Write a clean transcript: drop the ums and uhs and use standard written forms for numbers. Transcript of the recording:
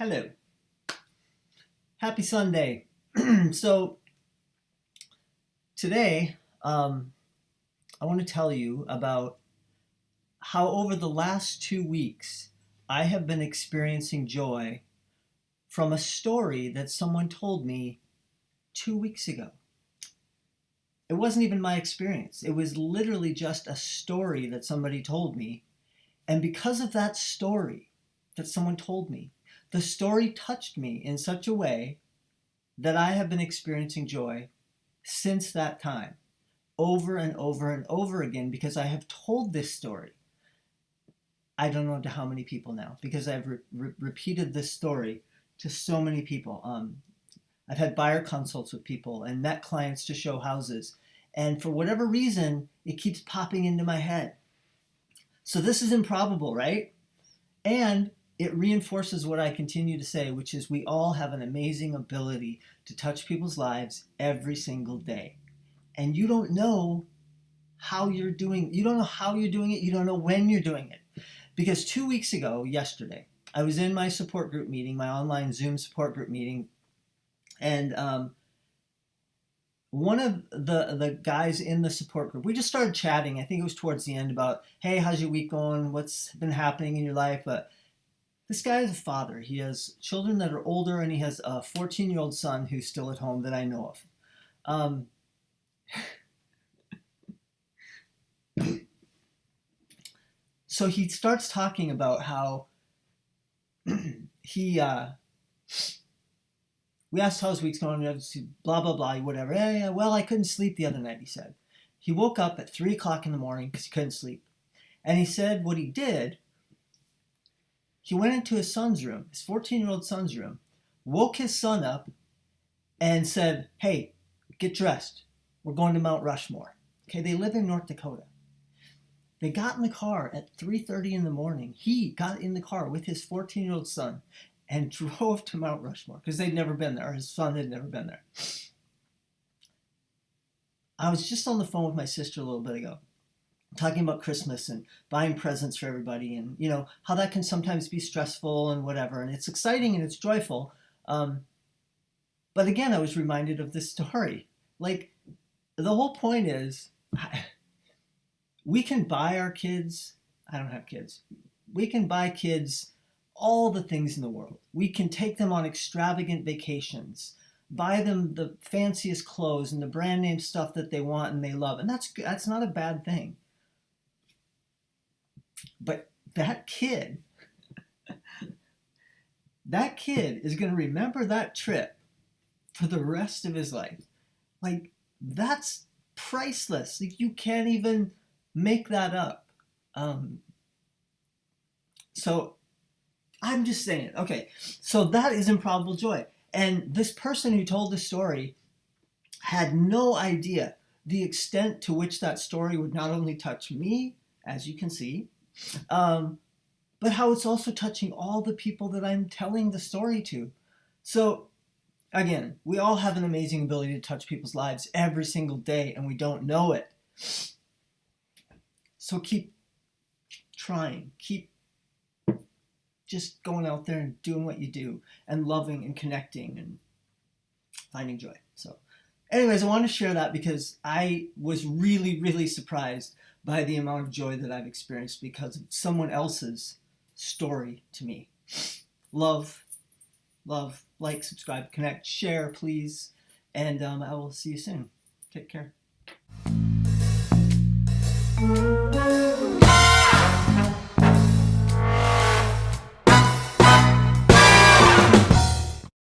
Hello. Happy Sunday. So today, I want to tell you about how over the last 2 weeks, I have been experiencing joy from a story that someone told me 2 weeks ago. It wasn't even my experience. It was literally just a story that somebody told me. And because of that story that someone told me, the story touched me in such a way that I have been experiencing joy since that time, over and over and over again, because I have told this story. I don't know to how many people now, because I've repeated this story to so many people. I've had buyer consults with people and met clients to show houses. And for whatever reason, it keeps popping into my head. So this is improbable, right? And it reinforces what I continue to say, which is we all have an amazing ability to touch people's lives every single day. And you don't know how you're doing. You don't know how you're doing it. You don't know when you're doing it. Because 2 weeks ago, yesterday, I was in my support group meeting, my online Zoom support group meeting. And one of the guys in the support group, we just started chatting. I think it was towards the end about, hey, how's your week going? What's been happening in your life? But this guy is a father. He has children that are older, and he has a 14-year-old son who's still at home that I know of. So he starts talking about how we asked how his week's going, blah, blah, blah, whatever. Yeah, well, I couldn't sleep the other night, he said. He woke up at 3 o'clock in the morning because he couldn't sleep. And he said what he did, he went into his son's room, his 14-year-old son's room, woke his son up and said, hey, get dressed. We're going to Mount Rushmore. Okay, they live in North Dakota. They got in the car at 3:30 in the morning. He got in the car with his 14-year-old son and drove to Mount Rushmore because they'd never been there. His son had never been there. I was just on the phone with my sister a little bit ago, talking about Christmas and buying presents for everybody, and how that can sometimes be stressful and whatever, and it's exciting and it's joyful. But again, I was reminded of this story. Like, the whole point is, we can buy our kids, I don't have kids, we can buy kids all the things in the world. We can take them on extravagant vacations, buy them the fanciest clothes and the brand name stuff that they want and they love, and that's not a bad thing. But that kid is going to remember that trip for the rest of his life. Like, that's priceless. Like, you can't even make that up. So I'm just saying, okay, so that is improbable joy. And this person who told the story had no idea the extent to which that story would not only touch me, as you can see, but how it's also touching all the people that I'm telling the story to. So again, we all have an amazing ability to touch people's lives every single day, and we don't know it. So keep trying, keep just going out there and doing what you do, and loving and connecting and finding joy. So anyways, I want to share that because I was really, really surprised by the amount of joy that I've experienced because of someone else's story to me. Love, like, subscribe, connect, share, please. And I will see you soon. Take care.